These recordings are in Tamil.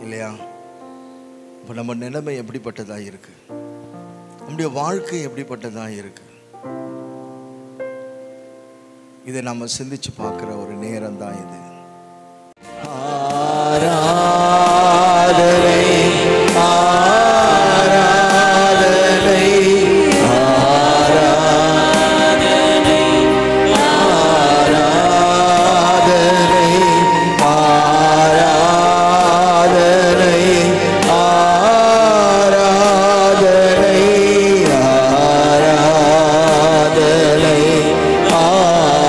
இல்லையா? இப்போ நம்ம நிலைமை எப்படிப்பட்டதாக இருக்கு, நம்முடைய வாழ்க்கை எப்படிப்பட்டதாக இருக்கு, இதை நம்ம சிந்திச்சு பார்க்குற ஒரு நேரம் தான் இது. ஆராதனை ஆராதனை ஆராதனை ஆராதனை ஆராதனை ஆராதனை ஆராதனை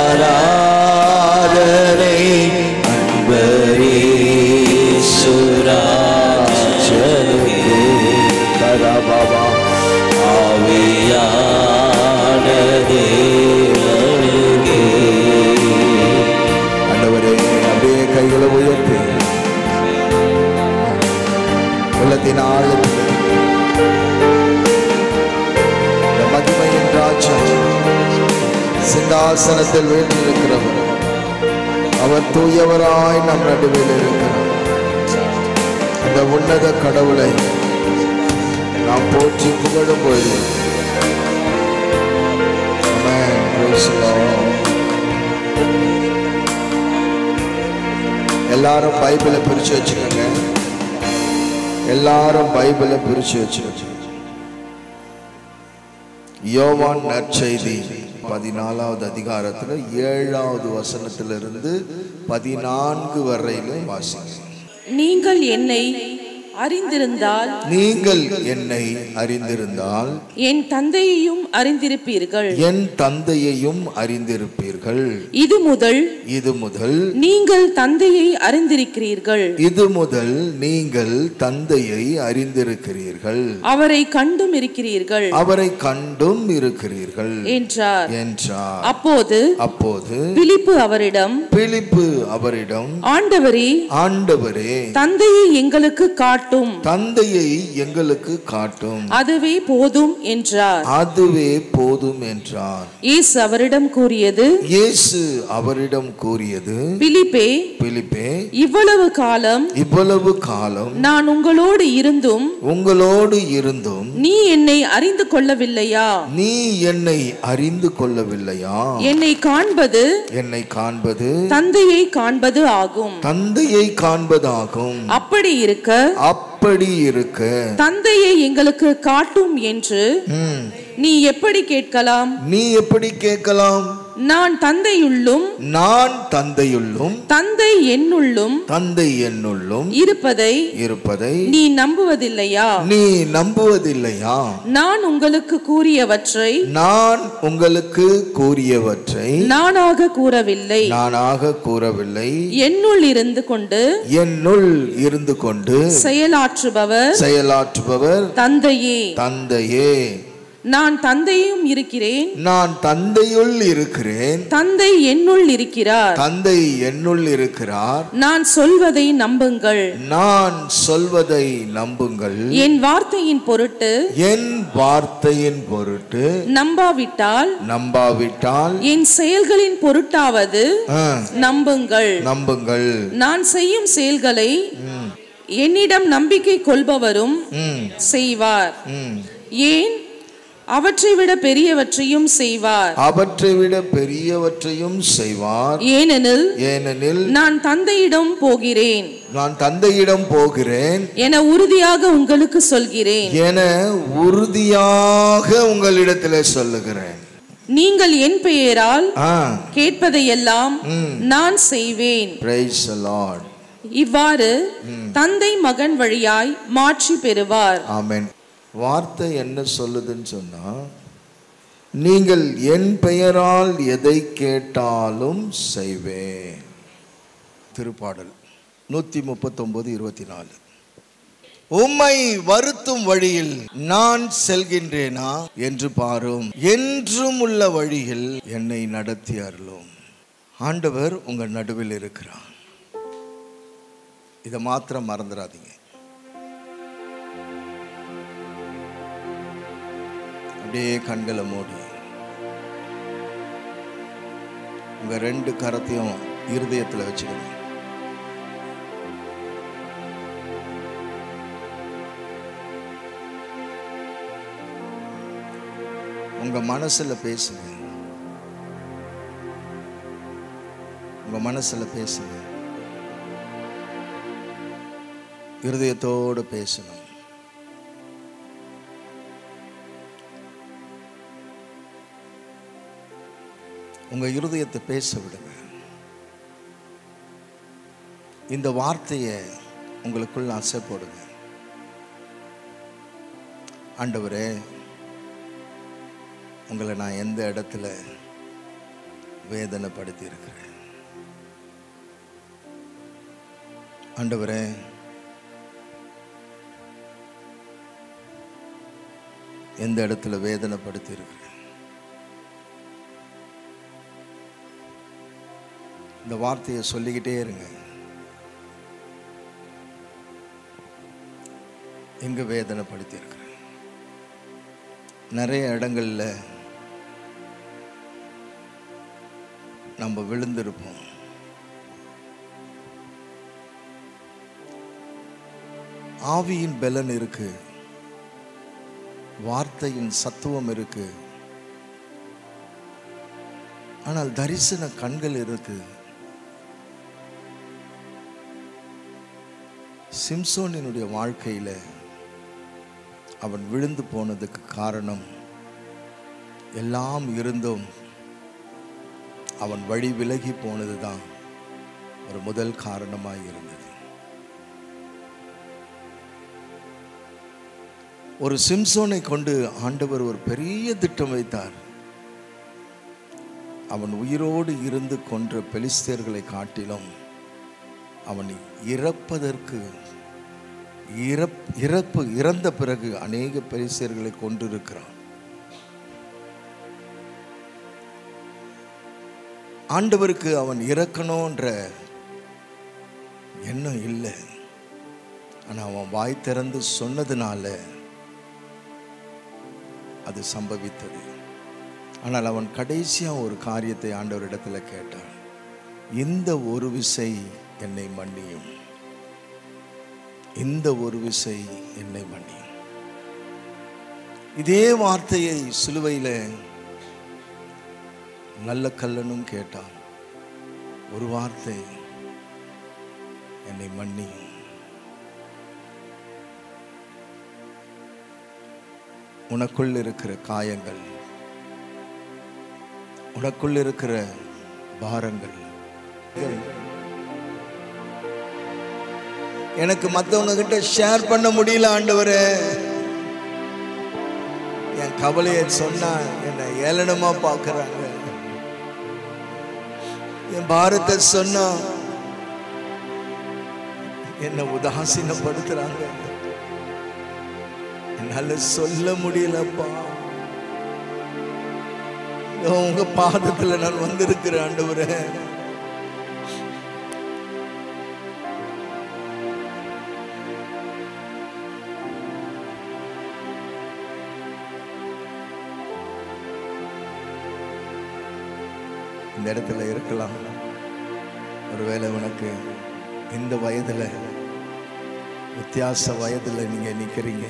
ஆராதனை அன்பரீசுராஜனுக்கே கரபாபா ஆவியான தேவனுக்கே. ஆண்டவரே, அப்படியே கைகளை உயர்த்தி உள்ளத்தின் ஆழத்தில் மகிமையின் ராஜா சிங்காசனத்தில் வீற்றிருக்கிறவர், அவர் தூயவராய் நம் நடுவில் இருக்கிறார். அந்த உன்னத கடவுளை நாம் போற்றி புகழும் பொழுது எல்லாரும் பைபிளை பிரிச்சு வச்சுக்கோங்க. எல்லாரும் பைபிளை பிரிச்சு வச்சுக்கோங்க. யோவான் நற்செய்தி 14வது அதிகாரத்துல 7வது வசனத்திலிருந்து 14 வரையிலும் வாசிங்க. நீங்கள் என்னை அறிந்திருந்தால் என் தந்தையையும் அறிந்திருப்பீர்கள். இது முதல் நீங்கள் தந்தையை அறிந்திருக்கிறீர்கள். அவரை கண்டும் இருக்கிறீர்கள் என்றார். அப்போது பிலிப்பு அவரிடம் ஆண்டவரே, தந்தையை எங்களுக்கு காட்டும், அதுவே போதும் என்றார். இயேசு அவரிடம் கூறியது, பிலிப்பே, இவ்வளவு காலம் நான் உங்களோடு இருந்தும் நீ என்னை அறிந்து கொள்ளவில்லையா? என்னை காண்பது தந்தையை காண்பது ஆகும். அப்படி இருக்க தந்தையை எங்களுக்கு காட்டும் என்று நீ எப்படி கேட்கலாம்? நான் தந்தையுள்ளும் தந்தை என்னுள்ளும் இருப்பதை நீ நம்புவதில்லையா? நான் உங்களுக்கு கூறியவற்றை நானாக கூறவில்லை. என்னுள் இருந்து கொண்டு செயலாற்றுபவர் தந்தையே. நான் தந்தையும் இருக்கிறேன், தந்தை என்னுள் இருக்கிறார். நான் சொல்வதை நம்புங்கள். என் வார்த்தையின் பொருட்டு நம்பாவிட்டால் என் செயல்களின் பொருட்டாவது நம்புங்கள். நான் செய்யும் செயல்களை என்னிடம் நம்பிக்கை கொள்பவரும் செய்வார். ஏன்? அவற்றை விட பெரியவற்றையும் செய்வார். ஏனெனில் நான் தந்தையிடம் போகிறேன் என உறுதியாக உங்களுக்கு சொல்கிறேன். நீங்கள் என் பெயரால் கேட்பதையெல்லாம் நான் செய்வேன். இவ்வாறு தந்தை மகன் வழியாய் மாற்றி பெறுவார். ஆமென். வார்த்தை என்ன சொல்லுதுன்னு சொன்னா, நீங்கள் என் பெயரால் எதை கேட்டாலும் செய்வேன். திருப்பாடல் 139:24. உம்மை வருத்தும் வழியில் நான் செல்கின்றேனா என்று பாரும், என்றும் உள்ள வழியில் என்னை நடத்தி அருளும். ஆண்டவர் உங்க நடுவில் இருக்கிறார். இதை மாத்திரம் மறந்துடாதீங்க. அப்படியே கண்களை மூடி உங்க 2 கரத்தையும் இருதயத்தில் வச்சுக்கணும். உங்க மனசுல பேசுங்க. உங்க மனசுல பேசுங்க. இருதயத்தோடு பேசணும். உங்க இருதயத்தை பேச விடுங்க. இந்த வார்த்தையை உங்களுக்குள்ள ஆசை போடுங்க. ஆண்டவரே, உங்களை நான் எந்த இடத்துல வேதனைப்படுத்தி இருக்கிறேன்? ஆண்டவரே, எந்த இடத்துல வேதனைப்படுத்தி இருக்கிறேன்? இந்த வார்த்தையை சொல்லிக்கிட்டே இருங்க. எங்க வேதனைப்படுத்தி இருக்கிறேன்? நிறைய இடங்கள்ல நம்ம விழுந்திருப்போம். ஆவியின் பலன் இருக்கு, வார்த்தையின் சத்துவம் இருக்கு, ஆனால் தரிசன கண்கள் இருக்கு. சிம்சோனினுடைய வாழ்க்கையில அவன் விழுந்து போனதுக்கு காரணம், எல்லாம் இருந்தும் அவன் வழி விலகி போனதுதான் ஒரு முதல் காரணமாய் இருந்தது. ஒரு சிம்சோனை கொண்டு ஆண்டவர் ஒரு பெரிய திட்டம் வைத்தார். அவன் உயிரோடு இருந்து கொன்ற பெலிஸ்தேர்களை காட்டிலும் அவன் இறந்த பிறகு அநேக பெலிஸ்தேர்களை கொண்டிருக்கிறான். ஆண்டவருக்கு அவன் இறக்கணும்ன்ற எண்ணம் இல்லை. ஆனா அவன் வாய் திறந்து சொன்னதுனால அது சம்பவித்தது. ஆனால் அவன் கடைசியா ஒரு காரியத்தை ஆண்டவரிடத்துல கேட்டான். இந்த ஒரு விசை என்னை மன்னியும், இந்த ஒரு விசை என்னை மன்னியும். இதே வார்த்தையை சிலுவையில நல்ல கல்லனும் கேட்டான். ஒரு வார்த்தை, என்னை மன்னியும். உனக்குள் இருக்கிற காயங்கள், உனக்குள் இருக்கிற பாரங்கள், எனக்கு மற்றவங்க கிட்ட ஷேர் பண்ண முடியல ஆண்டவரே. என் கவலையை சொன்னா என்னை ஏளனமா பார்க்கறாங்க. என் பாரத்தை சொன்னா என்னை உதாசீனப்படுத்துறாங்க. என்னால சொல்ல முடியலப்பா. உங்க பாதத்துல நான் வந்திருக்கிறேன் ஆண்டவரே. இந்த இடத்துல இருக்கலாம். ஒருவேளை உனக்கு இந்த வயதுல, வித்தியாச வயதுல நீங்க நிக்கிறீங்க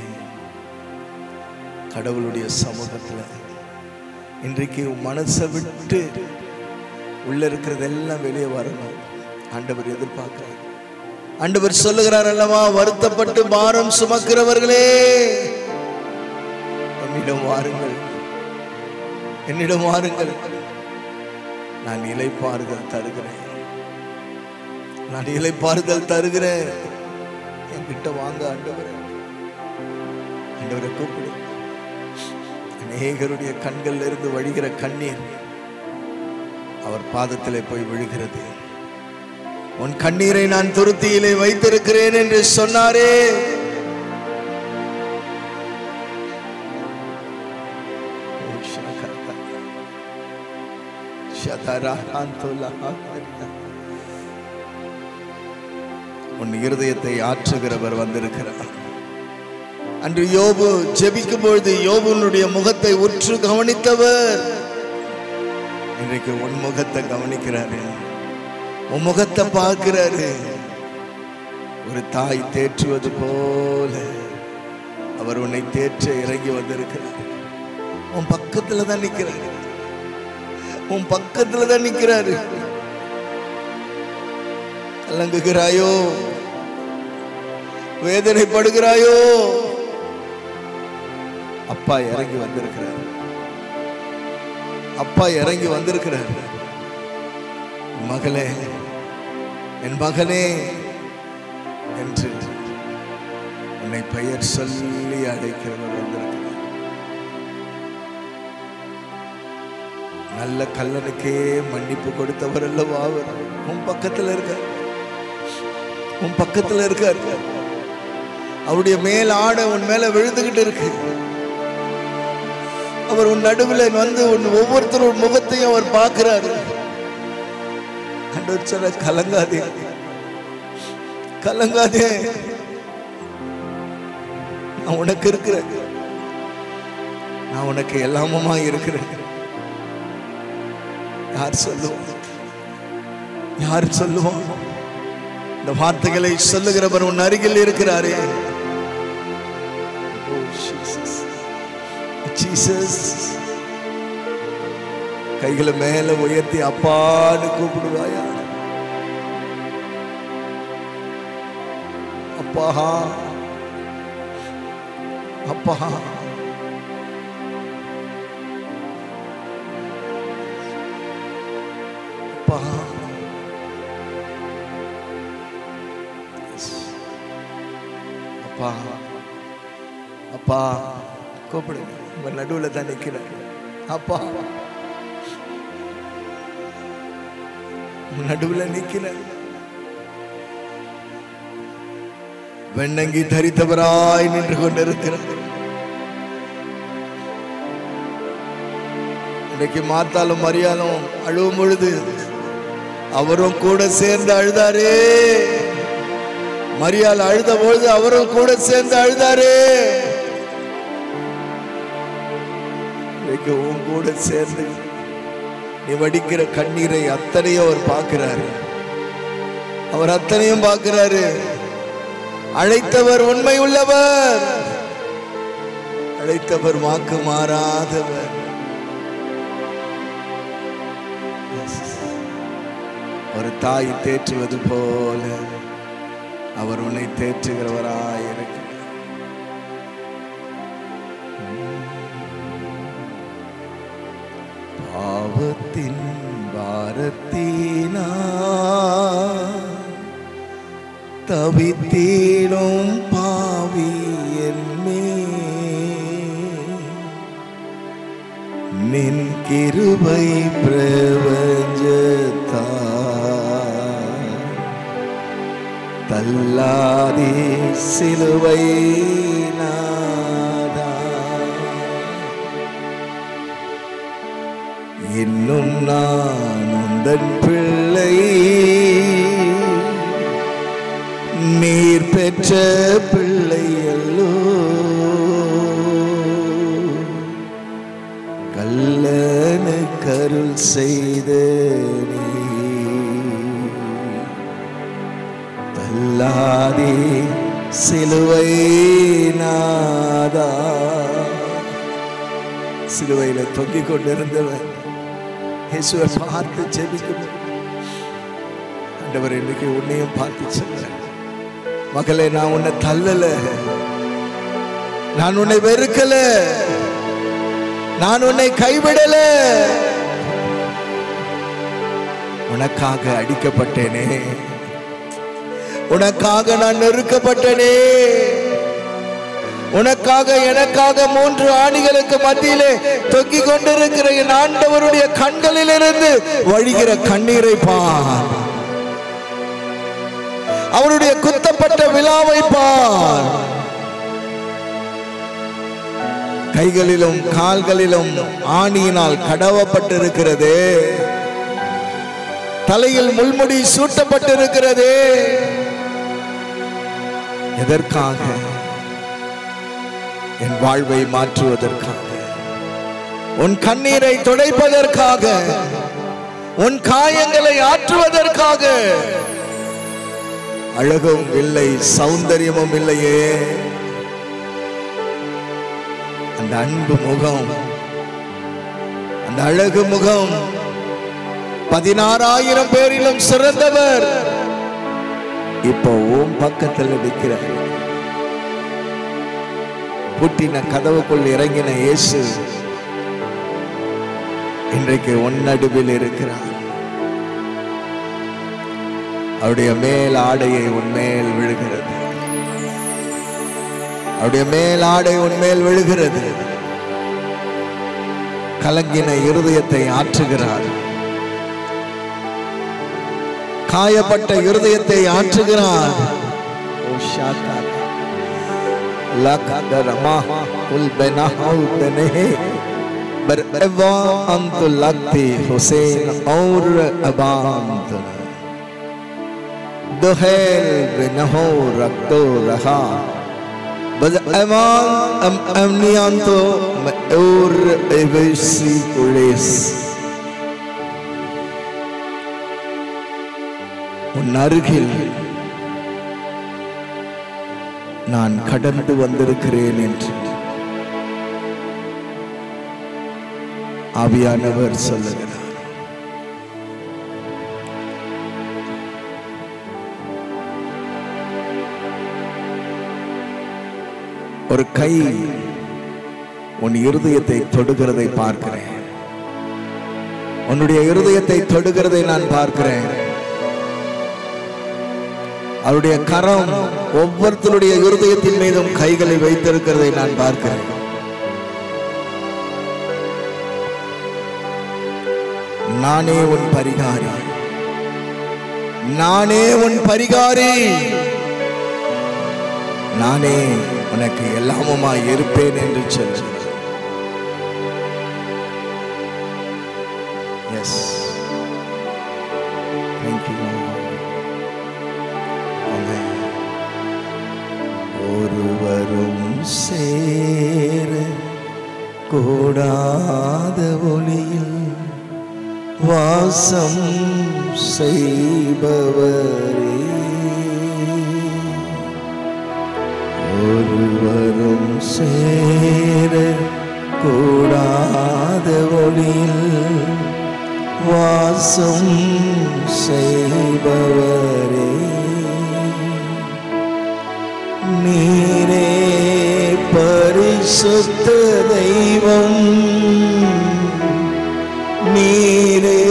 கடவுளுடைய சமூகத்துல. இன்றைக்கு மனசை விட்டு உள்ள இருக்கிறதெல்லாம் வெளியே வரணும். ஆண்டவர் எதிர்பார்க்கிறார். ஆண்டவர் சொல்லுகிறார் அல்லவா, வருத்தப்பட்டு பாரம் சுமக்கிறவர்களே என்னிடம் வாருங்கள், என்னிடம் வாருங்கள், நான் இளைப்பாறுதல் தருகிறேன், நான் இளைப்பாறுதல் தருகிறேன். என்கிட்ட வாங்க ஆண்டவரே. ஆண்டவரை கூப்பிடு. அநேகருடைய கண்கள்ல இருந்து வழிகிற கண்ணீர் அவர் பாதத்திலே போய் விழுகிறது. உன் கண்ணீரை நான் துருத்தியிலே வைத்திருக்கிறேன் என்று சொன்னாரே. உன் இருதயத்தை ஆற்றுகிறவர் வந்திருக்கிறார். அன்று யோபு ஜெபிக்கும் பொழுது யோபுனுடைய முகத்தை உற்று கவனித்தவர் இன்றைக்கு உன் முகத்தை கவனிக்கிறாரு. உன் முகத்தை பார்க்கிறாரு. ஒரு தாய் தேற்றுவது போல அவர் உன்னை தேற்ற இறங்கி வந்திருக்கிறார். உன் பக்கத்துல தான் நிக்கிறாரு, உன் பக்கத்துல தான் நிக்கிறாரு. கலங்குகிறாயோ, வேதனைப்படுகிறாயோ, அப்பா இறங்கி வந்திருக்கிறார், அப்பா இறங்கி வந்திருக்கிறார். மகளே, என் மகனே என்று உன்னை பெயர் சொல்லி அழைக்கிறவர் வந்திருக்கிறார். நல்ல கல்லனுக்கே மன்னிப்பு கொடுத்தவர் அல்லவா அவர். உன் பக்கத்துல இருக்கார், உன் பக்கத்துல இருக்கார். அவருடைய மேல் ஆடை உன் மேல விழுந்துகிட்டு இருக்கு. அவர் உன் நடுவில் வந்து ஒவ்வொருத்தரும் முகத்தையும் அவர் பார்க்கிறாரு. ஆண்டவர் சொல்ல, கலங்காதே, கலங்காதே, நான் உனக்கு இருக்கிறேன், நான் உனக்கு எல்லாமுமா இருக்கிறேன். யார் சொல்லுவோம், யார் சொல்லுவோம்? இந்த வார்த்தைகளை சொல்லுகிறவர் உன் அருகில் இருக்கிறாரே. கைகளை மேல உயர்த்தி அப்பான்னு கூப்பிடுவாயா? அப்பா, அப்பா, அப்பா. அப்பா, அப்பா கூப்பிடுங்க. உங்க நடுவில் தான் நிற்கிறேன். அப்பா, நடுவில் நிற்கிறேன். வெண்ணங்கி தரித்தவராய் நின்று கொண்டிருக்கிறார். இன்னைக்கு மாத்தாலும் மரியாலும் அழுவும் பொழுது அவரும் கூட சேர்ந்து அழுதாரே. மரியாள் அழுத பொழுது அவரும் கூட சேர்ந்து அழுதாரே. இன்னைக்கு உன் கூட சேர்ந்து நீ வடிக்கிற கண்ணீரை அத்தனையும் அவர் பார்க்கிறாரு. அவர் அத்தனையும் பார்க்கிறாரு. அழைத்தவர் உண்மை உள்ளவர், அழைத்தவர் வாக்கு மாறாதவர். ஒரு தாய் தேற்றுவது போல அவர் உன்னை தேற்றுகிறவராயிருக்கிறார். பாவத்தின் பாரத்தினார் தவித்தீடும் பாவி என்மேல் நின் கிருபை பிரபஞ்சத்தார் தள்ளாதே சிலுவை நாதா. இன்னும் நான் உந்தன் பிள்ளை, நீர் பெற்ற பிள்ளை அல்லோ. கல்லனு கருள் செய்த நீ தள்ளாதே சிலுவை நாதா. சிலுவையில தொங்கிக் கொண்டிருந்தவன் இயேசுவை பார்த்து ஜெபிக்கும். ஆண்டவர் இன்னைக்கு உன்னையும் பார்த்து சொல்ற, மகளே, நான் உன்னை தள்ளல, நான் உன்னை வெறுக்கல, நான் உன்னை கைவிடல. உனக்காக அடிக்கப்பட்டேனே, உனக்காக நான் நெருக்கப்பட்டேனே, உனக்காக எனக்காக 3 ஆணிகளுக்கு மத்தியிலே தொங்கிக் கொண்டிருக்கிற என் ஆண்டவருடைய கண்களில் இருந்து வழிகிற கண்ணீரை பார், அவருடைய குத்தப்பட்ட விழாவை பார். கைகளிலும் கால்களிலும் ஆணியினால் கடவப்பட்டிருக்கிறது, தலையில் முள்முடி சூட்டப்பட்டிருக்கிறது. எதற்காக? என் வாழ்வை மாற்றுவதற்காக, உன் கண்ணீரை துடைப்பதற்காக, உன் காயங்களை ஆற்றுவதற்காக. அழகும் இல்லை, சௌந்தரியமும் இல்லையே, அந்த அன்பு முகம் அந்த அழகு முகம் 16,000 பேரிலும் சிறந்தவர் இப்போ உன் பக்கத்தில் நிற்கிறார். பூட்டின கதவுக்குள் இறங்கின இயேசு இன்றைக்கு உன் நடுவில் இருக்கிறார். அவருடைய மேல் ஆடையை உன்மேல் விழுகிறது. அவருடைய மேல் ஆடை உன்மேல் விழுகிறது. கலங்கின இருதயத்தை ஆற்றுகிறார். காயப்பட்ட இருதயத்தை ஆற்றுகிறார். दोहेल बिनहो रखतो रहा बज एवान अमनियांतो और एवेसी पुलिस உன் அருகில் நான் கடந்து வந்திருக்கிறேன் என்று ஆவியானவர் சொல்லுகிறார். ஒரு கை உன் இருதயத்தை தொடுகிறதை பார்க்கிறேன். உன்னுடைய இருதயத்தை தொடுகிறதை நான் பார்க்கிறேன். அவருடைய கரம் ஒவ்வொருத்தருடைய இருதயத்தின் மீதும் கைகளை வைத்திருக்கிறதை நான் பார்க்கிறேன். நானே உன் பரிகாரி, நானே உன் பரிகாரி, நானே உனக்கு எல்லாமுமா இருப்பேன் என்று சொல்கிறார். Yes, thank you. ஒருவரும் சேர கூடாத ஒளியில் வாசம் செய்பவரே, ஒருவரும் சேர கூடாத ஒளியில் வாசம் செய்பவரே, நீரே பரிசுத்த தெய்வம், நீரே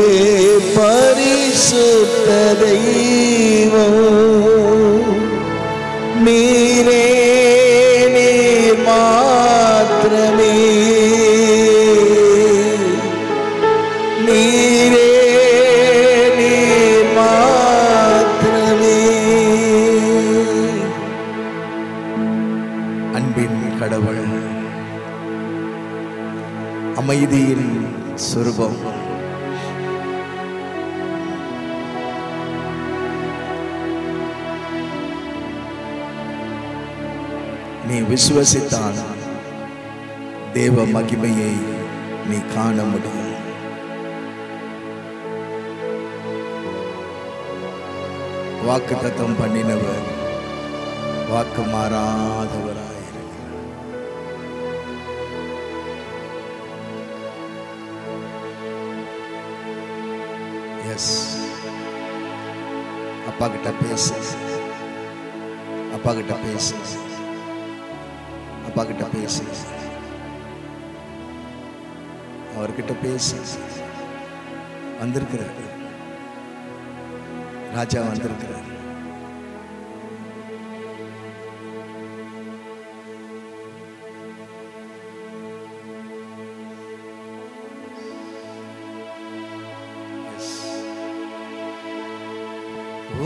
பரிசுத்த தெய்வம், நீரே நீர் மாத்திரமே, நீரே நீர் மாத்திரமே. அன்பின் கடவுள், அமைதியின் சொரூபம், நீ விசுவசித்தால் தேவ மகிமையை நீ காண முடியும். வாக்கு தத்தம் பண்ணினவர் வாக்கு மாறாதவராயிருக்கிறார். எஸ், அப்பா கிட்ட பேசு, அப்பா கிட்ட பேசு, அப்பா கிட்ட பேசு, அவர்கிட்ட பேசு. வந்திருக்கிறார் ராஜா, வந்திருக்கிறார்.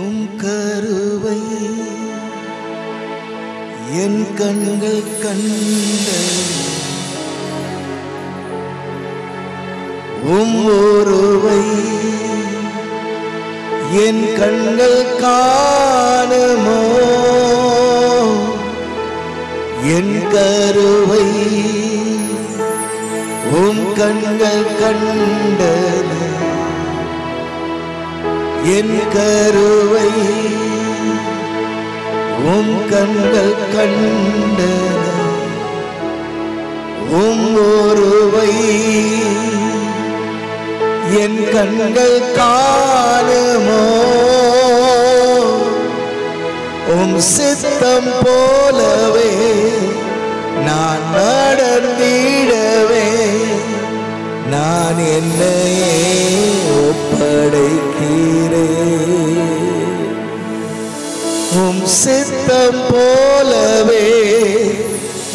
உம் கருவை என் கண்கள் கண்ட, உம் ஒருவை என் கண்கள் காணுமோ, என் கருவை உம் கண்கள் கண்டன, என் கருவை உம் கண்கள் கண்டன, உம் ஒருவை என் கண்கள் காணுமோ உம் சித்தம் போலவே நான் நடந்திடவே நான் என்னையே ஒப்படைக்கிறேன். உம் சித்தம் போலவே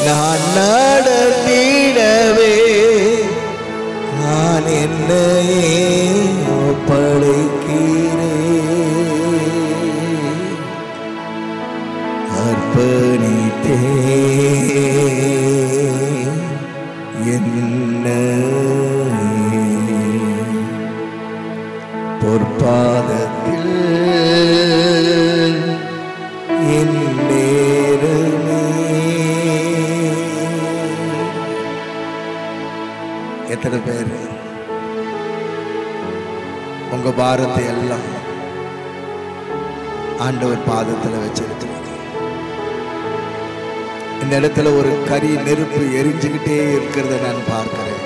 நான் நடந்திடவே நான் என்னையே ஒப்படைக்கிறேன். அர்ப்பணித்தேன் என்னையே பொற்பாதத்தில் என் நேரமே. எத்தனை பேர் உங்க பாரத்தை எல்லாம் ஆண்டவர் பாதத்தில் வச்சிருக்கிறீங்க? இந்த இடத்துல ஒரு கரி நெருப்பு எரிஞ்சுக்கிட்டே இருக்கிறத நான் பார்க்கிறேன்.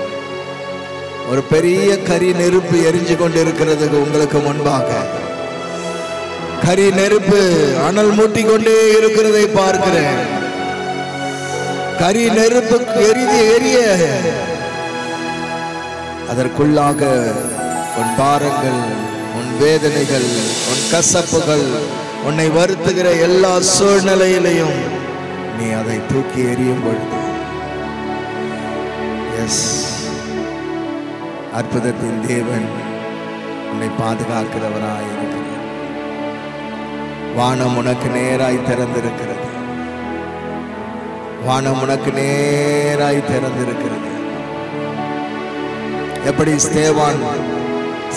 ஒரு பெரிய கரி நெருப்பு எரிஞ்சு கொண்டு இருக்கிறதுக்கு உங்களுக்கு முன்பாக கரி நெருப்பு அனல் மூட்டி கொண்டே இருக்கிறதை பார்க்கிறேன். கரி நெருப்பு எரிய அதற்குள்ளாக உன் பாரங்கள், உன் வேதனைகள், உன் கசப்புகள், உன்னை வருத்துகிற எல்லா சூழ்நிலையிலையும் நீ அதை தூக்கி எறியும் பொழுது அற்புதத்தின் தேவன் உன்னை பாதுகாக்கிறவராய் இருக்கிறார். வானம் உனக்கு நேராய் திறந்திருக்கிறது. வானம் உனக்கு நேராய் திறந்திருக்கிறது. எப்படி ஸ்தேவான்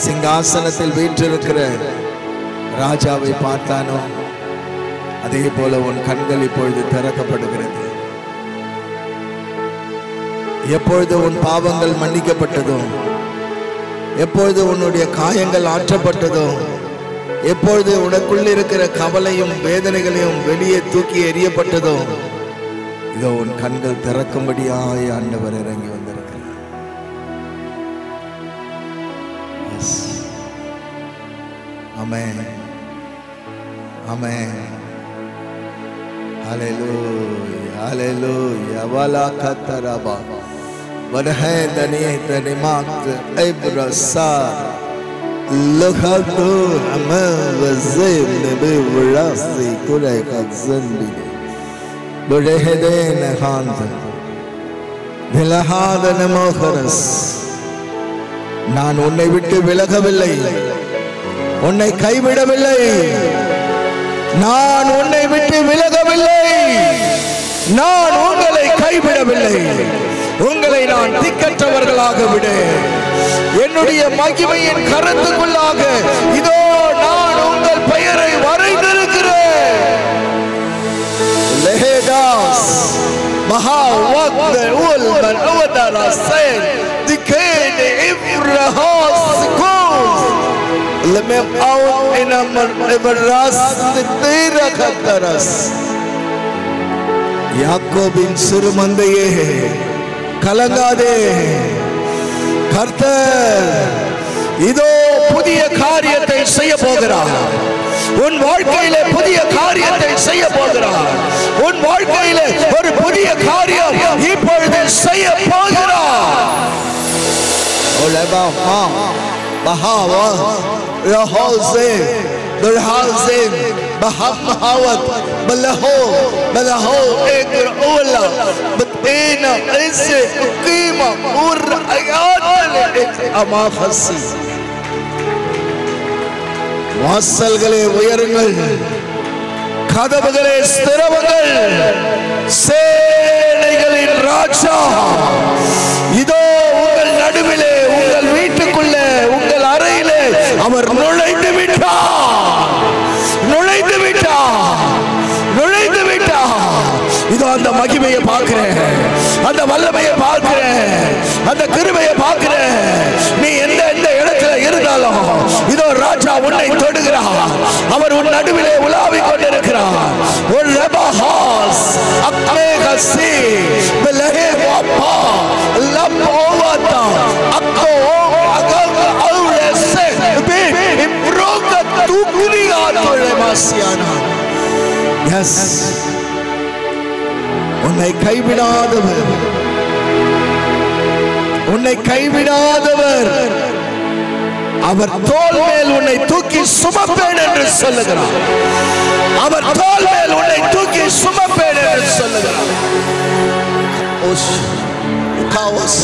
சிங்காசனத்தில் வீற்றிருக்கிற ராஜாவை பார்த்தானோ அதே போல உன் கண்கள் இப்பொழுது திறக்கப்படுகிறது. எப்பொழுது உன் பாவங்கள் மன்னிக்கப்பட்டதோ, எப்பொழுது உன்னுடைய காயங்கள் ஆற்றப்பட்டதோ, எப்பொழுது உனக்குள் இருக்கிற கவலையும் வேதனைகளையும் வெளியே தூக்கி எறியப்பட்டதோ, இதோ உன் கண்கள் திறக்கும்படியாய் ஆண்டவர் இறங்கி வந்திருக்கிறார். ஆமென், ஆமென். ஹல்லேலூயா, ஹல்லேலூயா. வலா கத்தரபா வனஹதனி தனிமாத் இப்ரசா லஹது அமவஸில் பிவராசி குலைகத் ஸன்பி புரஹதன ஹாந்த திலஹாதன மோஹரஸ். நான் உன்னை விட்டு விலகவில்லை, உன்னை கைவிடவில்லை. நான் உன்னை விட்டு விலகவில்லை, நான் உங்களை கைவிடவில்லை. உங்களை நான் திக்கற்றவர்களாக விட என்னுடைய மகிமையின் கருத்துக்குள்ளாக இதோ நான் உங்கள் பெயரை வரைந்திருக்கிறேன். லஹேதாஸ் மஹாவக்த உல்மன் உவதரசன் திகேன் இப்ரஹாஸ் கோஸ் லமம் அவுன் இனமர் இப்ராஸ் திரகதரஸ். யாக்கோபின் சிறுமந்தையே கலங்காதே, கர்த்தர் இதோ புதிய காரியத்தை செய்ய போகிறார். உன் வாழ்க்கையிலே புதிய காரியத்தை செய்ய போகிறார். உன் வாழ்க்கையிலே ஒரு புதிய காரியம் இப்பொழுது செய்ய போகிறார். பஹாவா ரஹோசே துர்ஹாசின் பஹமஹாவத் பலஹோ பலஹோ இக்ரூலா பத்தீனா இஸ்ஸே உகீமா உர் அயாத் அமாஃபஸி. வாசல்களே உயருங்கள், கதவுகளே ஸ்திரவுங்கள். சேனைகளின் ராஜா இதோ உங்கள் நடுவிலே, உங்கள் வீட்டுக்குள்ளே, உங்கள் அறையிலே அவர் நுழைந்து விட்டார், நுழைந்து விட்டார், நுழைந்து விட்டார். இதோ அந்த மகிமையை பார்க்கிறேன், அந்த வல்லமையை பார்க்கிறேன், அந்த கிருபையை பார்க்கிறேன். நீ எந்த இடத்துல இருந்தாலும் இதோ ராஜா உன்னை தொடுகிறார். அவர் உன் நடுவிலே உலாவிக் கொண்டிருக்கிறார். ஒரு ரபஹாஸ் அக்மேகசி பலஹே வாபா லம்போவதா அக்கோ அகல் எஸ், உன்னை கைவிடாதவர், உன்னை கைவிடாதவர், அவர் தோள் மேல் உன்னை தூக்கி சுமப்பேன் என்று சொல்லுகிறார். அவர் தோள் மேல் உன்னை தூக்கி சுமப்பேன் என்று சொல்லுகிறார். காவஸ்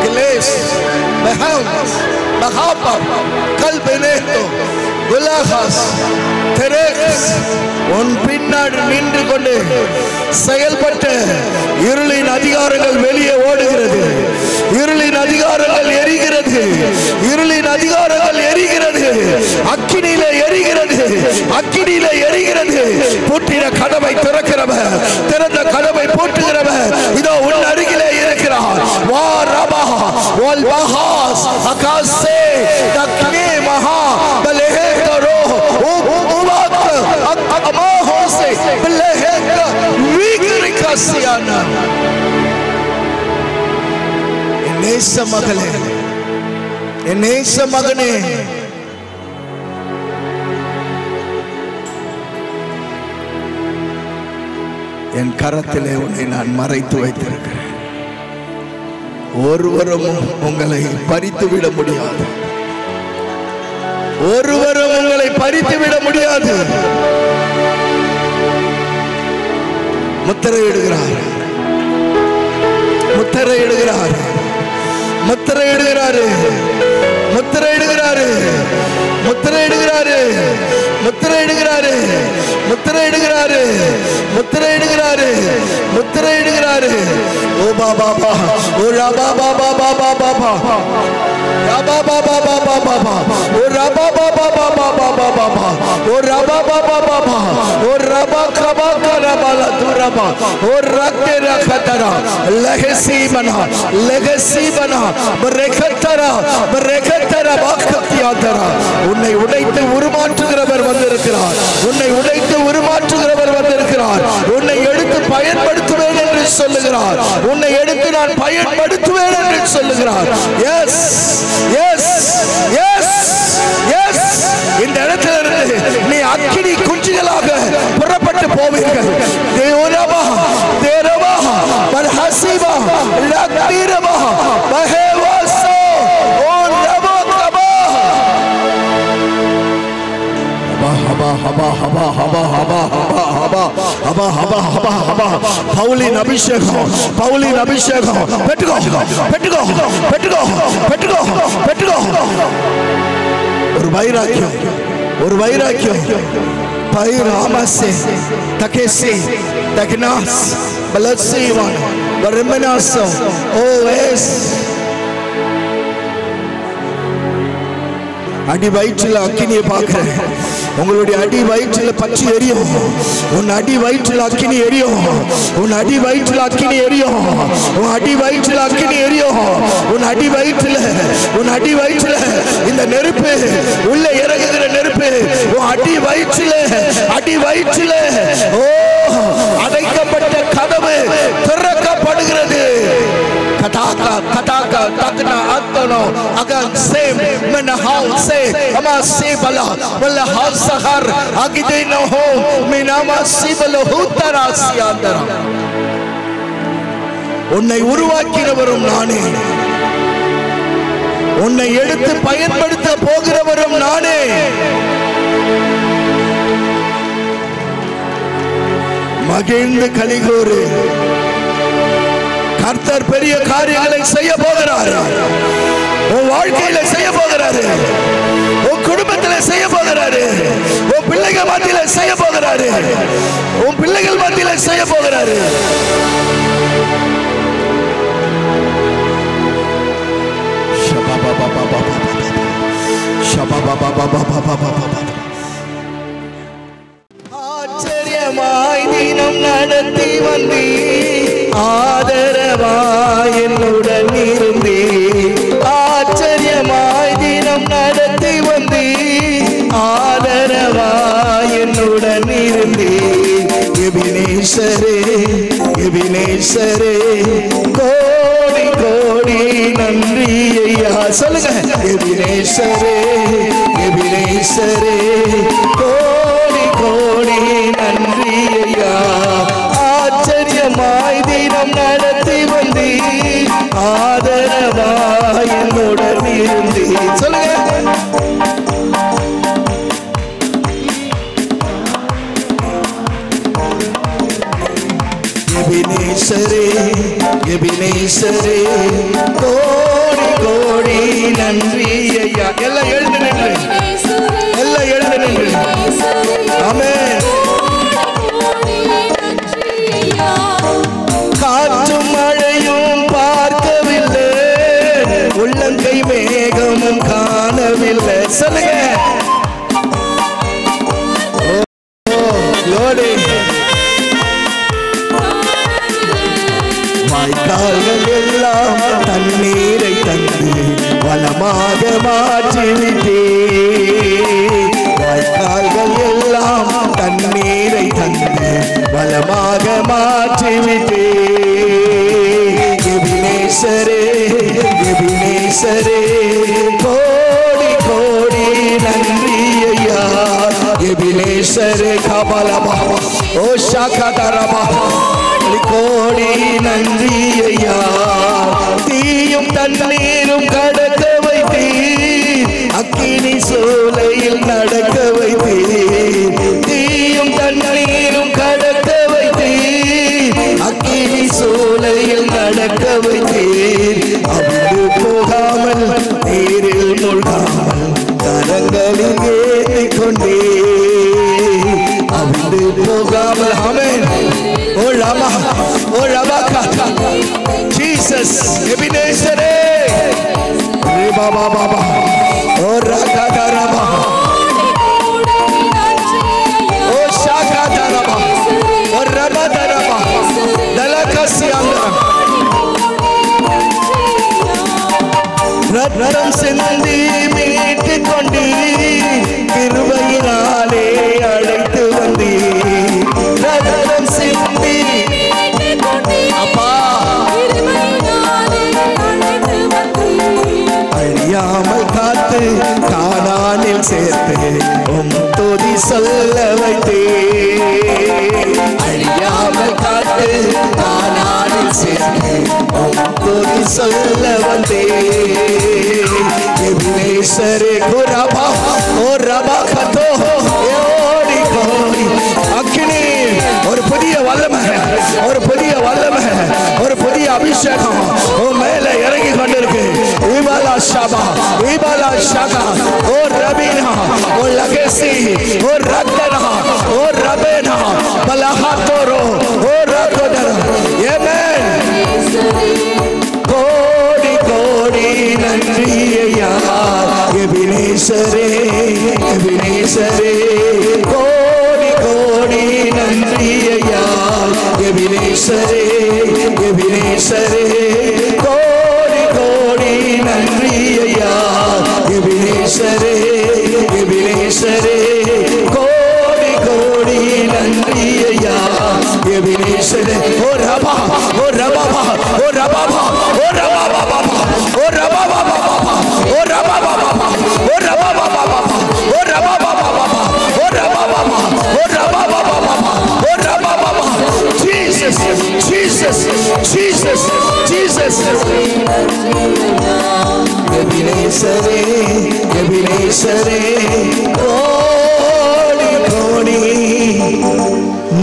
கிலேஸ் மஹம் மஹாபம் கல்பனேதோ குலாஹாஸ் தெரேஸ் உன் பின்னாடி நின்று கொண்டு செயல்பட்ட இருளின் அதிகாரங்கள் வெளியே ஓடுகிறது. இருளின் அதிகாரங்கள் எரிகிறது. இருளின் அதிகாரங்கள் எரிகிறது. அக்கினியிலே எரிகிறது. அக்கினியிலே எரிகிறது. பூட்டின கதவை திறக்கிறவர், திறந்த கதவை பூட்டுகிறவர் இதோ உன் அருகிலே இருக்கிறார். வா ரபா வல் பஹாஸ் அகாசே தக்னே மஹா பலஹே கரோ உவாத் அமாஹோசே பலஹே விக்ரிகசியானா. என் நேச மகளே, என் நேச மகனே, என் கரத்திலே உன்னை நான் மறைத்து வைத்திருக்கிறேன். ஒருவரும் உங்களை பறித்து விட முடியாது. ஒருவரும் உங்களை பறித்து விட முடியாது. முத்திரையிடுகிறார், முத்திரையிடுகிறார், முத்திரையிடுகிறாரு, முத்திரையிடுகிறாரு, முத்திரையிடுகிறாரு, முத்திரையிடுகிறாரு, முத்திரையிடுகிறாரு, முத்திரையிடுகிறாரு, முத்திரையிடுகிறாரு. ஓ பாபா பா, ஓ ராபா பாபா பாபா பாபா, ராபா பாபா பாபா பாபா, ஓ ராபா பாபா பாபா பாபா பாபா, ஓ ராபா பாபா பாபா, ஓ ராபா கபா கரபாலா துரபா, ஓ ரக்கே ரக்கதரா லெகசி பனா, லெகசி பனா பரேகதரா, பரேகதரா பாக்கத்தியாதரா. உன்னை உடைத்து உருமாற்றுகிறவர் வந்திருக்கிறார். உன்னை உடைத்து உருமாற்றுகிறவர் வந்திருக்கிறார். உன்னை எடுத்து பயன்படுத்துவேன் என்று சொல்லுகிறார். உன்னை எடுத்து நான் பயன்படுத்துவேன் என்று சொல்லுகிறார். Yes yes yes yes. இந்த இடத்திலிருந்து நீ அக்கினி குஞ்சுகளாக புறப்பட்டு போவீர்கள். தேவரமா தேரமா பர்ஹசிபா லக்திரமா பஹேவாசோ ஓ ரபா கபா ஹபா ஹபா ஹபா ஹபா ஹபா ஹபா ஹபா ஹபா ஹபா ஹபா ஹபா. பவுலின் அபிஷேகம், பவுலின் அபிஷேகம். பெட்டுகோ பெட்டுகோ பெட்டுகோ பெட்டுகோ பெட்டுகோ. ஒரு வைராக்கியம், ஒரு வைராக்கியம். பைராமசே தகேசி தகனாஸ் பலசீவான் வரமனாசோ ஓ எஸ். அடி வயிற்றில் அக்கினியை பார்க்கிறேன். உங்களுடைய அடி வயிற்றில் பற்றி எரியும். உன் அடி வயிற்றில் அக்கினி எரியும். உன் அடி வயிற்றில் அக்கினி எரியும். உன் அடி வயிற்றில் அக்கினி எரியும். உன் அடி வயிற்றில், உன் அடி வயிற்றில் இந்த நெருப்பு உள்ளே இறங்குகிற நெருப்பு உன் அடி வயிற்றில், அடி வயிற்றில். ஓ, அடைக்கப்பட்ட கதவு திறக்கப்படுகிறது. கதாகா கதாகா தக்னா அத்தனோ அகன் சேம் மனஹால் சே அமா சிபலா வல்ல ஹசஹர் அகிதேனஹோ மினாமா சிபலஹு தராசியாந்தரா. உன்னை உருவாக்கினவரும் நானே, உன்னை எடுத்து பயன்படுத்த போகிறவரும் நானே. மகிழ்ந்து கலிகூறு. கர்த்தர் பெரிய காரியங்களை செய்ய போகிறார். உன் வாழ்க்கையில செய்ய போகிறாரு. உன் குடும்பத்தில செய்ய போகிறாரு. உன் பிள்ளைகள் மத்தியில செய்ய போகிறாரு. உன் பிள்ளைகள் மத்தியில செய்ய போகிறாரு. ஆச்சரியமாய் தினம் நடத்தி வந்தீ, ஆதரவாய் என்னுடன் இருந்தீ. ஆச்சரியமாய் தினம் நடத்தி வந்தீ, ஆதரவாய் என்னுடன் இருந்தீ. எபினேசரே எபினேசரே கோடி கோடி நன்றி ஐயா. சொல்லுங்க. எபினேசரே எபினேசரே கோடி இரக்கமாய் தினம் நடத்தி வந்தி ஆதரவாய் என்னுடன் இருந்தி. சொல்லுங்க. எபினேசரே எபினேசரே கோடி கோடி நன்றி ஐயா. எல்லாம் எழுந்து நின்று, எல்லாம் எழுந்து நின்று. ஆமென். காற்றும் மழையும் பார்க்கவில்லை, உள்ளங்கை மேகமும் காணவில்லை. சொல்லுங்க. வாய்க்கால்கள் எல்லாம் தண்ணீரை தந்து வளமாக மாற்றிவிட்டே. வாய்க்கால்கள் எல்லாம் தண்ணீரை தந்து வளமாக மாற்றிவிட்டே. எபினேசரே எபினேசரே கோடி கோடி நன்றி ஐயா. எபினேசரே கபலமா ஓ ஷாகதரமா கோடி நன்றி ஐயா. தீயும் தண்ணீரும் கடக்க வைத்தீர், அக்கினி சூளையில் நடக்க வைத்தீர். தீயும் தண்ணீரும் கடக்க வைத்தீர், அக்கினி சூளையில் நடக்க வைத்தீர். அவிழ்ந்து போகாமல் நீரில் மூழ்காமல் கரங்களில் ஏற்றிக் கொண்டே. அவிழ்ந்து போகாமல். ஆமென். Oh Rama, oh Rabaka, Jesus, Ebenezer, Reba Baba, oh Rakata Rama, oh Shakata Rama, oh Rabata Rama, Dalakasianda, Radharam Sindi மீட்டு கொண்டி கிருபையினாலே அழைத்து வந்தி. ரதம் சிந்தி அப்பா அழியாமல் காத்து கானானில் சேர்த்து துதி சொல்ல வைத்தே. அழியாமல் காத்து கானானில் சேர்த்து துதி சொல்ல வந்தே. எபினேசரே குரபா ஓ ரபா கதோ ஓடி கோடி அக்கினி. ஒரு புதிய வல்லமை, ஒரு புதிய வல்லமை, ஒரு புதிய அபிஷேகம் உன் மேல இறங்கி கொண்டிருக்கு. இபாலா ஷபா இபாலா ஷகா ஓ ரபீனா ஓ லகேசி ஓ ரத்தனா ஓ ரபேனா பலஹாத்தோரோ ஓ ரகோதர. ஆமென். கோடி கோடி நன்றி ஐயா. எபினேசரே எபினேசரே கோடி கோடி நன்றி ஐயா. எபினேசரே எபினேசரே கோடி கோடி நன்றி ஐயா. எபினேசரே எபினேசரே கோடி கோடி நன்றி ஐயா. எபினேசரே ஓ ரபா ஓ ரபா ஓ ரபா ஓ ரபா ஓ ரபா ஓ ரபா ஓ ரபா ஓ ரபா Jesus, Jesus, Jesus, Jesus. எபினேசரே எபினேசரே கோடி கோடி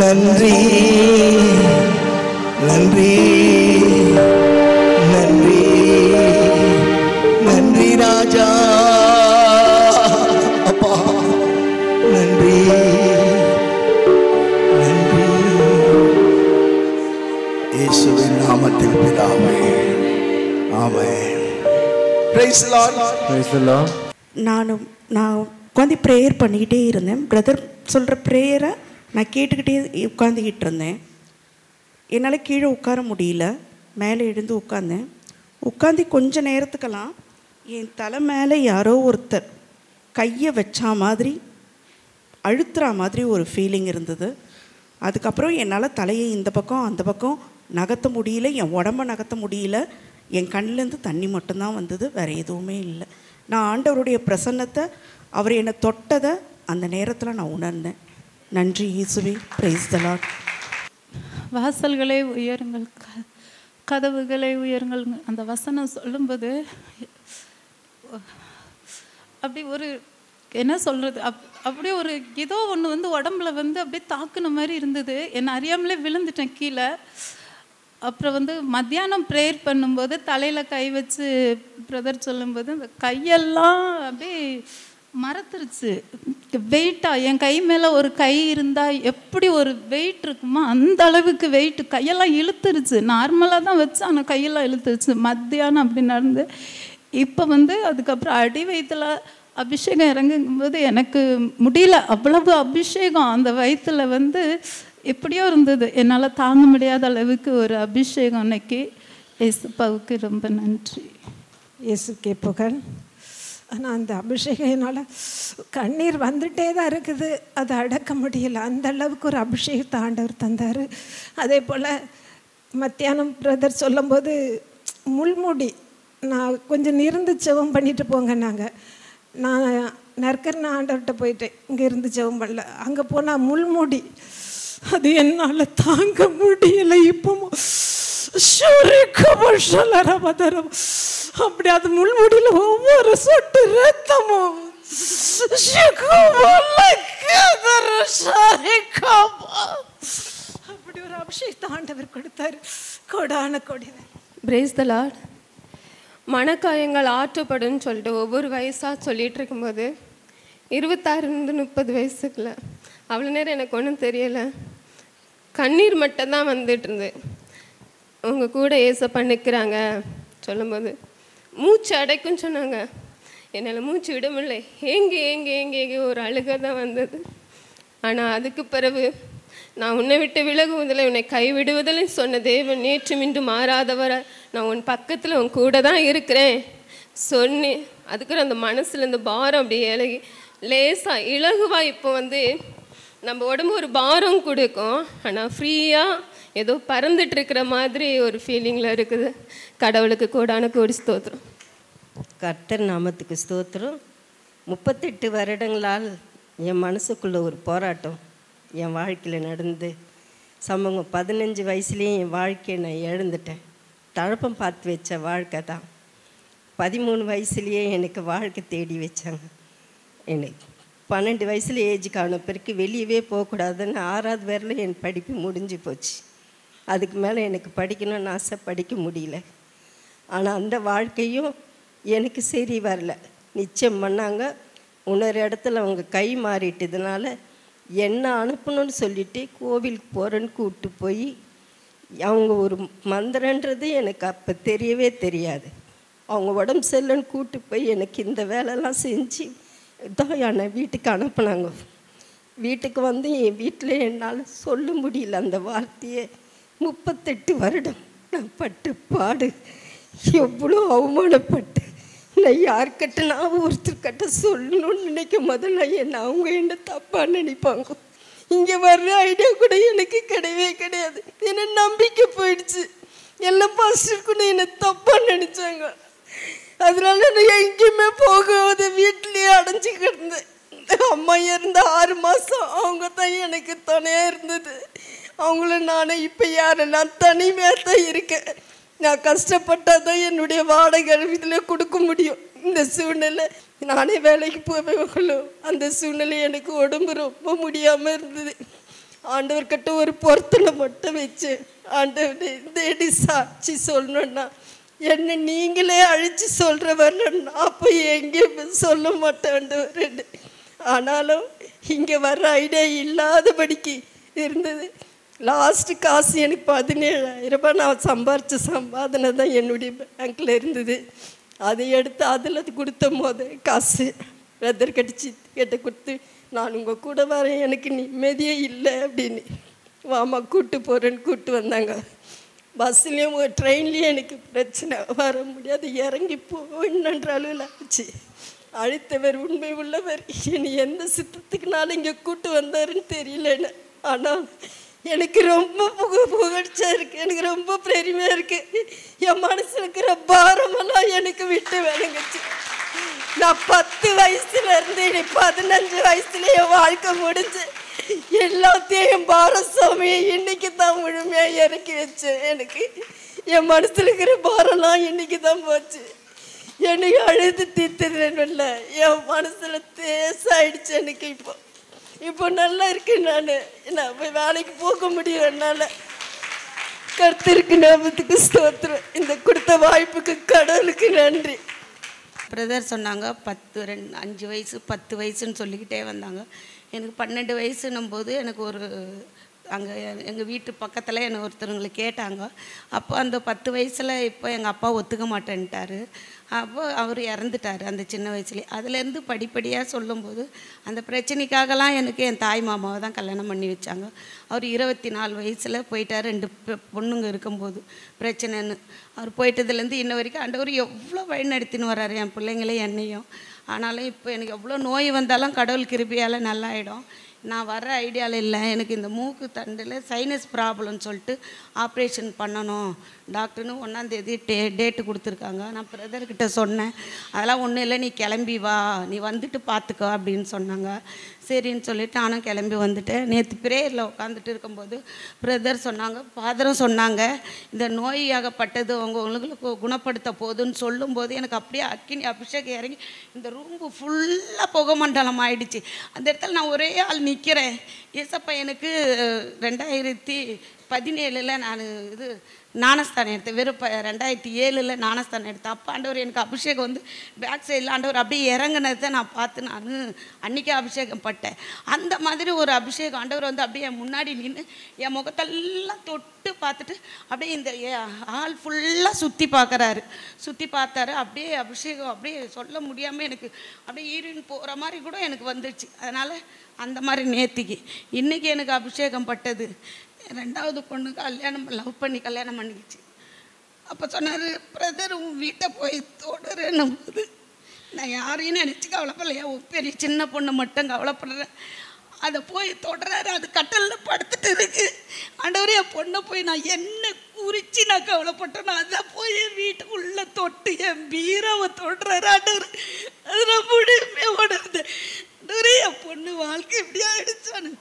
நன்றி நன்றி நன்றி நன்றி ராஜா. அப்பா நன்றி நன்றி. இயேசுவின் நாமத்தில் பிதாவே ஆமென். Praise the Lord. Praise the Lord. நான் உட்காந்து ப்ரேயர் பண்ணிக்கிட்டே இருந்தேன். பிரதர் சொல்கிற ப்ரேயரை நான் கேட்டுக்கிட்டே உட்காந்துக்கிட்டு இருந்தேன். என்னால் கீழே உட்கார முடியல, மேலே எழுந்து உட்காந்தேன். உட்காந்து கொஞ்ச நேரத்துக்கெல்லாம் என் தலை மேலே யாரோ ஒருத்தர் கையை வச்சா மாதிரி அழுத்துறா மாதிரி ஒரு ஃபீலிங் இருந்தது. அதுக்கப்புறம் என்னால் தலையை இந்த பக்கம் அந்த பக்கம் நகர்த்த முடியல, என் உடம்பை நகர்த்த முடியல. என் கண்ணிலேருந்து தண்ணி மட்டும்தான் வந்தது, வேறு எதுவுமே இல்லை. நான் ஆண்டவருடைய பிரசன்னத்தை, அவர் என்னை தொட்டதை அந்த நேரத்தில் நான் உணர்ந்தேன். நன்றி இயேசுவே. Praise the Lord. வாசல்களே உயருங்கள், கதவுகளை உயருங்கள், அந்த வசனம் சொல்லும்போது அப்படி ஒரு என்ன சொல்கிறது, அப்படியே ஒரு ஏதோ ஒன்று வந்து உடம்புல வந்து அப்படியே தாக்குன மாதிரி இருந்தது. என்னை அறியாமலே விழுந்துட்டேன் கீழே. அப்புறம் வந்து மத்தியானம் ப்ரேயர் பண்ணும்போது தலையில் கை வச்சு பிரதர் சொல்லும்போது அந்த கையெல்லாம் அப்படியே மறத்துருச்சு. வெயிட்டாக என் கை மேலே ஒரு கை இருந்தால் எப்படி ஒரு வெயிட் இருக்குமோ அந்த அளவுக்கு வெயிட்டு, கையெல்லாம் இழுத்துருச்சு. நார்மலாக தான் வச்சு ஆனால் கையெல்லாம் இழுத்துருச்சு. மத்தியானம் அப்படி நடந்து இப்போ வந்து அதுக்கப்புறம் அடி வயிற்றுல அபிஷேகம் இறங்கும்போது எனக்கு முடியல, அவ்வளவு அபிஷேகம் அந்த வயிற்றுல வந்து எப்படியோ இருந்தது. என்னால் தாங்க முடியாத அளவுக்கு ஒரு அபிஷேகம் அன்னைக்கு. இயேசுப்பாவுக்கு ரொம்ப நன்றி. இயேசுக்கே புகழ். ஆனால் அந்த அபிஷேகம் என்னால் கண்ணீர் வந்துட்டே தான் இருக்குது, அதை அடக்க முடியல. அந்த அளவுக்கு ஒரு அபிஷேகத்தை ஆண்டவர் தந்தார். அதே போல் மத்தியானம் பிரதர் சொல்லும்போது முள்முடி நான் கொஞ்சம் நிருந்து ஜெபம் பண்ணிட்டு போங்க. நான் நற்கர்ண ஆண்டவர்கிட்ட போயிட்டேன், இங்கே இருந்து ஜெபம் பண்ணல. அங்கே போனால் முள்முடி, அது என்னால் தாங்க முடியலை. இப்போ அப்படி அது முள்முடியில் ஒவ்வொரு சொட்டு ரத்தமும் அப்படி ஒரு அபிஷேகத்தை ஆண்டவர் கொடுத்தாரு. கொடான கொடின பிரேஸ் தி லார்ட். மனக்காயங்கள் ஆற்றப்படுன்னு சொல்லிட்டு ஒவ்வொரு வயசாக சொல்லிகிட்டு இருக்கும்போது 26-30 வயசுக்குள்ள அவ்வளோ நேரம் எனக்கு ஒன்றும் தெரியலை. கண்ணீர் மட்டும்தான் வந்துட்டு இருந்து. உங்கள் கூட ஏசப்பா நிற்கிறாங்க சொல்லும்போது மூச்சு அடைக்குன்னு சொன்னாங்க. என்னால் மூச்சு விட முடியல. ஏங்கி ஒரு அழுகை தான் வந்தது. ஆனால் அதுக்கு பிறகு நான் உன்னை விட்டு விலகுவதில்லை, உன்னை கைவிடுவதில்லை சொன்ன தேவன் நேற்று மீண்டும் மாறாதவரை நான் உன் பக்கத்தில் உன் கூட தான் இருக்கிறேன் சொன்னேன். அதுக்கு அந்த மனசில் இந்த பாரம் அப்படியே இலகி லேசாக இலகுவாக இப்போ வந்து நம்ம உடம்பு ஒரு பாரம் கொடுக்கும், ஆனால் ஃப்ரீயாக ஏதோ பறந்துட்டு இருக்கிற மாதிரி ஒரு ஃபீலிங்கில் இருக்குது. கடவுளுக்கு கோடான கோடி ஸ்தோத்திரம். கர்த்தர் நாமத்துக்கு ஸ்தோத்திரம். 38 வருடங்களால் என் மனசுக்குள்ளே ஒரு போராட்டம் என் வாழ்க்கையில் நடந்து சம்பவம். 15 வயசுலேயே என் வாழ்க்கையை நான் இழந்துட்டேன். தழப்பம் பார்த்து வச்ச வாழ்க்கை தான். 13 வயசுலேயே எனக்கு வாழ்க்கை தேடி வச்சாங்க. எனக்கு 12 வயசில் ஏஜுக்கான பிறகு வெளியவே போகக்கூடாதுன்னு 6வது வரையிலும் என் படிப்பு முடிஞ்சு போச்சு. அதுக்கு மேலே எனக்கு படிக்கணும்னு ஆசை, படிக்க முடியல. ஆனால் அந்த வாழ்க்கையும் எனக்கு சரி வரல. நிச்சயம் பண்ணாங்க, இன்னொரு இடத்துல அவங்க கை மாறிட்டதுனால என்ன அனுப்பணும்னு சொல்லிட்டு கோவிலுக்கு போகிறேன்னு கூப்பிட்டு போய் அவங்க ஒரு மந்திரன்றது எனக்கு அப்போ தெரியவே தெரியாது. அவங்க உடம்பு சரியில்லைன்னு கூப்பிட்டு போய் எனக்கு இந்த வேலைலாம் செஞ்சு தான் என்னை வீட்டுக்கு அனுப்புனாங்க. வீட்டுக்கு வந்து என் வீட்டில் என்னால் சொல்ல முடியல அந்த வார்த்தையை. 38 வருடம் நான் பட்டு பாடு, எவ்வளோ அவமானப்பட்டு நான் யார்கிட்ட நான் ஒருத்தர்கிட்ட சொல்லணும்னு நினைக்கும் முதல்ல அவங்க என்ன தப்பாக நினைப்பாங்க. இங்கே வர்ற ஐடியா கூட எனக்கு கிடையவே கிடையாது. என்ன நம்பிக்கை போயிடுச்சு. எல்லா பாஸ்டருக்கும் என்னை தப்பாக நினச்சாங்க. அதனால நான் எங்கேயுமே போகாத வீட்டிலேயே அடைஞ்சி கிடந்தேன். அம்மா இருந்த 6 மாதம் அவங்க தான் எனக்கு துணையாக இருந்தது. அவங்கள நானே இப்போ நான் தனிமையாக தான் இருக்கேன். நான் கஷ்டப்பட்டால் தான் என்னுடைய வாடகை இதில் கொடுக்க முடியும். இந்த சூழ்நிலை நானே வேலைக்கு போவேன். அந்த சூழ்நிலை எனக்கு உடம்பு ரொம்ப முடியாமல் இருந்தது. ஆண்டவர்கிட்ட ஒரு பொருத்தனை மட்டும் வச்சு, ஆண்டவர் தேடி சாட்சி சொல்லணுன்னா என்னை நீங்களே அழித்து சொல்கிற வரல நான் போய் எங்கேயும் சொல்ல மாட்டேன் ஆண்டவர். ஆனாலும் இங்கே வர்ற ஐடியா இல்லாதபடிக்கு இருந்தது. லாஸ்ட்டு காசு எனக்கு 17,000 ரூபாய் நான் சம்பாரித்த சம்பாதனை தான் என்னுடைய பேங்க்கில் இருந்தது. அதை எடுத்து அதில் கொடுத்த போது காசு பிரதர் கிட்ட கொடுத்து, நான் உங்கள் கூட வரேன், எனக்கு நிம்மதியே இல்லை அப்படின்னு. வாமா கூப்பிட்டு போகிறேன்னு கூப்பிட்டு வந்தாங்க. பஸ்லேயும் ட்ரெயின்லேயும் எனக்கு பிரச்சனை, வர முடியாது, இறங்கி போன்ற அளவில் ஆச்சு. அழைத்தவர் உண்மை உள்ளவர், என்னை எந்த சித்தத்துக்குனாலும் இங்கே கூப்பிட்டு வந்தாருன்னு தெரியலன்னு. ஆனால் எனக்கு ரொம்ப புகழ்ச்சியா இருக்குது, எனக்கு ரொம்ப பெருமையாக இருக்குது. என் மனசில் இருக்கிற பாரமெல்லாம் எனக்கு விட்டு விளங்குச்சு. நான் 10 வயசுலேருந்து 15 வயசுல என் வாழ்க்கை முடிஞ்சு எல்லாத்தையும் பாரசாமி இன்னைக்கு தான் முழுமையாக இறக்கி வச்சேன். எனக்கு என் மனசில் இருக்கிற பாரம்லாம் இன்னைக்கு தான் போச்சு. எனக்கு அழுது தீர்த்துறேன்ல, என் மனசில் தேசாயிடுச்சு. எனக்கு இப்போ நல்லா இருக்கு. நான் போய் வேலைக்கு போக முடியும் என்னால். கர்த்தருக்கு நாமத்துக்கு ஸ்தோத்திரம். இந்த கொடுத்த வாய்ப்புக்கு கடவுளுக்கு நன்றி. பிரதர் சொன்னாங்க 5 வயசு 10 வயசுன்னு சொல்லிக்கிட்டே வந்தாங்க. எனக்கு 12 வயசுன்னும் போது எனக்கு ஒரு அங்கே எங்கள் வீட்டு பக்கத்தில் எனக்கு ஒருத்தருங்களை கேட்டாங்க. அப்போ அந்த 10 வயசில் இப்போ எங்கள் அப்பா ஒத்துக்க மாட்டேன்ட்டார். அப்போ அவர் இறந்துட்டார் அந்த சின்ன வயசுலேயே. அதுலேருந்து படிப்படியாக சொல்லும்போது அந்த பிரச்சனைக்காகலாம் எனக்கு என் தாய் மாமாவை தான் கல்யாணம் பண்ணி வச்சாங்க. அவர் 24 வயசில் போயிட்டார். 2 பொண்ணுங்க இருக்கும்போது பிரச்சனைன்னு அவர் போயிட்டதுலேருந்து இன்ன வரைக்கும் ஆண்டவர் எவ்வளோ வழி நடத்தின்னு வர்றாரு என் பிள்ளைங்களையும் என்னையும். ஆனாலும் இப்போ எனக்கு எவ்வளோ நோய் வந்தாலும் கடவுள் கிருபையால் நல்லாயிடும். நான் வர ஐடியாவில் இல்லை. எனக்கு இந்த மூக்கு தண்டில் சைனஸ் ப்ராப்ளம்னு சொல்லிட்டு ஆப்ரேஷன் பண்ணணும் டாக்டர்னு 1ஆம் தேதி டேட்டு கொடுத்துருக்காங்க. நான் பிரதர்கிட்ட சொன்னேன், அதெல்லாம் ஒன்றும் இல்லை, நீ கிளம்பி வா, நீ வந்துட்டு பார்த்துக்கோ அப்படின்னு சொன்னாங்க. சரின்னு சொல்லிவிட்டு நானும் கிளம்பி வந்துட்டேன். நேற்று பிரேயரில் உட்காந்துட்டு இருக்கும்போது பிரதர் சொன்னாங்க, ஃபாதரும் சொன்னாங்க, இந்த நோயாகப்பட்டது உங்களுக்கு குணப்படுத்த போகுதுன்னு சொல்லும்போது எனக்கு அப்படியே அக்கினி அபிஷேகம் இறங்கி இந்த ரூம்பு ஃபுல்லாக புகமண்டலம் ஆயிடுச்சு. அந்த இடத்துல நான் ஒரே ஆள் நிற்கிறேன். ஏசப்பா எனக்கு 2017 நான் ஞானஸ்தானம் எடுத்தேன். வெறும் 2007 ஞானஸ்தானம் எடுத்தேன். அப்போ ஆண்டவர் எனக்கு அபிஷேகம் வந்து பேக் சைடில் ஆண்டவர் அப்படியே இறங்கினதை நான் பார்த்து நான் அன்றைக்கே அபிஷேகம் பட்டேன். அந்த மாதிரி ஒரு அபிஷேகம் ஆண்டவர் வந்து அப்படியே என் முன்னாடி நின்று என் முகத்தெல்லாம் தொட்டு பார்த்துட்டு அப்படியே இந்த ஆள் ஃபுல்லாக சுற்றி பார்த்தாரு. அப்படியே அபிஷேகம் அப்படியே சொல்ல முடியாமல் எனக்கு அப்படியே ஈரின் போகிற மாதிரி கூட எனக்கு வந்துடுச்சு. அதனால் அந்த மாதிரி நேத்திக்கு இன்றைக்கி எனக்கு அபிஷேகம் பட்டது. 2வது பொண்ணு லவ் பண்ணி கல்யாணம் பண்ணிக்கிச்சு. அப்போ சொன்னார், பிரதர் உன் வீட்டை போய் தொடருன்னும் போது நான் யாரையும் நினச்சி கவலைப்படலையா, பெரிய சின்ன பொண்ணு மட்டும் கவலைப்படுறேன். அதை போய் தொடராரு. அது கட்டலில் படுத்துட்டு இருக்கு. ஆண்டவரே என் பொண்ணை போய் நான் என்ன குறித்து நான் கவலைப்பட்டேன், அதை போய் என் வீட்டுக்குள்ளே தொட்டு என் பீராவை தொடுறாரு. ஆண்டவர் அது நான் முடியுமே உணர்ந்தேன். ஆண்டவரே என் பொண்ணு வாழ்க்கை எப்படி ஆயிடுச்சானு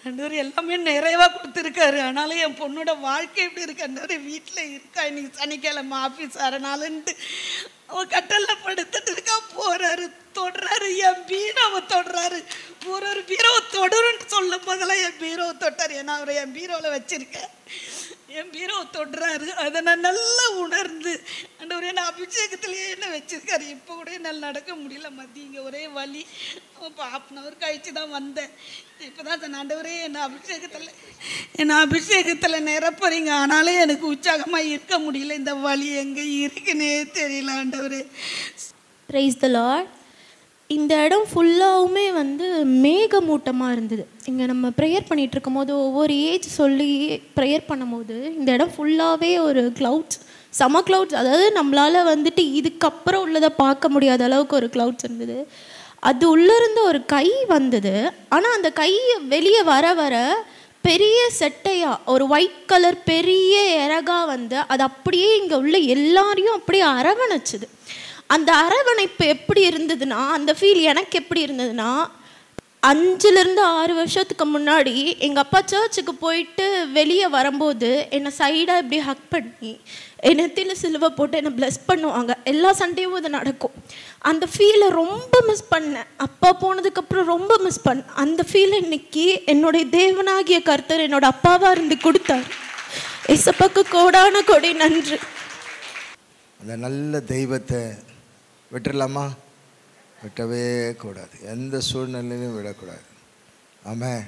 ஆண்டவர் எல்லாமே நிறைவாக கொடுத்துருக்காரு. ஆனாலும் என் பொண்ணோட வாழ்க்கை எப்படி இருக்கு, ஆண்டவர் வீட்டில் இருக்கா, இன்னைக்கு சனிக்கிழமை ஆஃபீஸ் வரனாலுன்ட்டு அவன் கட்டலில் படுத்துட்டு இருக்கா. போகிறாரு, தொடுறாரு, என் பீரோவை தொடுறாரு. ஒரு பீரோவை தொடருன்னு சொல்லும் போதெல்லாம் என் பீரோவை தொட்டார். ஏன்னா அவர் என் பீரோவில் வச்சுருக்கேன். என் பீரோவை தொடுறாரு. அதை நான் நல்லா உணர்ந்து ஆண்டவர் என்ன அபிஷேகத்திலேயே என்ன வச்சுருக்காரு. இப்போ கூட என்னால் நடக்க முடியல. மதியம் இங்கே ஒரே வலி. இப்போ 1/2 கழிச்சு தான் வந்தேன். இப்போ தான் ஆண்டவரே என்ன அபிஷேகத்தில் நிரப்புறீங்க. ஆனாலும் எனக்கு உற்சாகமாக இருக்க முடியல. இந்த வலி எங்கே இருக்குன்னே தெரியல ஆண்டவரே. Praise the Lord. இந்த இடம் ஃபுல்லாகவுமே வந்து மேகமூட்டமாக இருந்தது. இங்கே நம்ம ப்ரேயர் பண்ணிகிட்டு இருக்கும்போது ஒவ்வொரு ஏஜ் சொல்லி ப்ரேயர் பண்ணும்போது இந்த இடம் ஃபுல்லாகவே ஒரு க்ளவுட்ஸ், சம க்ளவுட்ஸ். அதாவது நம்மளால் வந்துட்டு இதுக்கப்புறம் உள்ளதை பார்க்க முடியாத அளவுக்கு ஒரு க்ளவுட்ஸ் இருந்தது. அது உள்ளேருந்து ஒரு கை வந்தது. ஆனால் அந்த கை வெளியே வர வர பெரிய செட்டையாக ஒரு ஒயிட் கலர் பெரிய இறகா வந்து அது அப்படியே இங்கே உள்ள எல்லாரையும் அப்படியே அரவணைச்சுது. அந்த அரவணைப்பு எப்படி இருந்ததுன்னா, அந்த ஃபீல் எனக்கு எப்படி இருந்ததுன்னா, 5லேருந்து 6 வருஷத்துக்கு முன்னாடி எங்கள் அப்பா சர்ச்சுக்கு போயிட்டு வெளியே வரும்போது என்னை சைடாக இப்படி ஹக் பண்ணி நெத்தியில் சிலுவை போட்டு என்னை ப்ளஸ் பண்ணுவாங்க. எல்லா சண்டேயும் அது நடக்கும். அந்த ஃபீலை ரொம்ப மிஸ் பண்ணேன். அப்பா போனதுக்கப்புறம் ரொம்ப மிஸ் பண்ணேன். அந்த ஃபீலை இன்னைக்கு என்னுடைய தேவனாகிய கர்த்தர் என்னோட அப்பாவாக இருந்து கொடுத்தார். ஏசப்பாக்கு கோடான கொடி நன்றி. அந்த நல்ல தெய்வத்தை விட்டுடலாமா? விட்டவே கூடாது. எந்த சூழ்நிலையிலும் விடக்கூடாது. ஆமென்.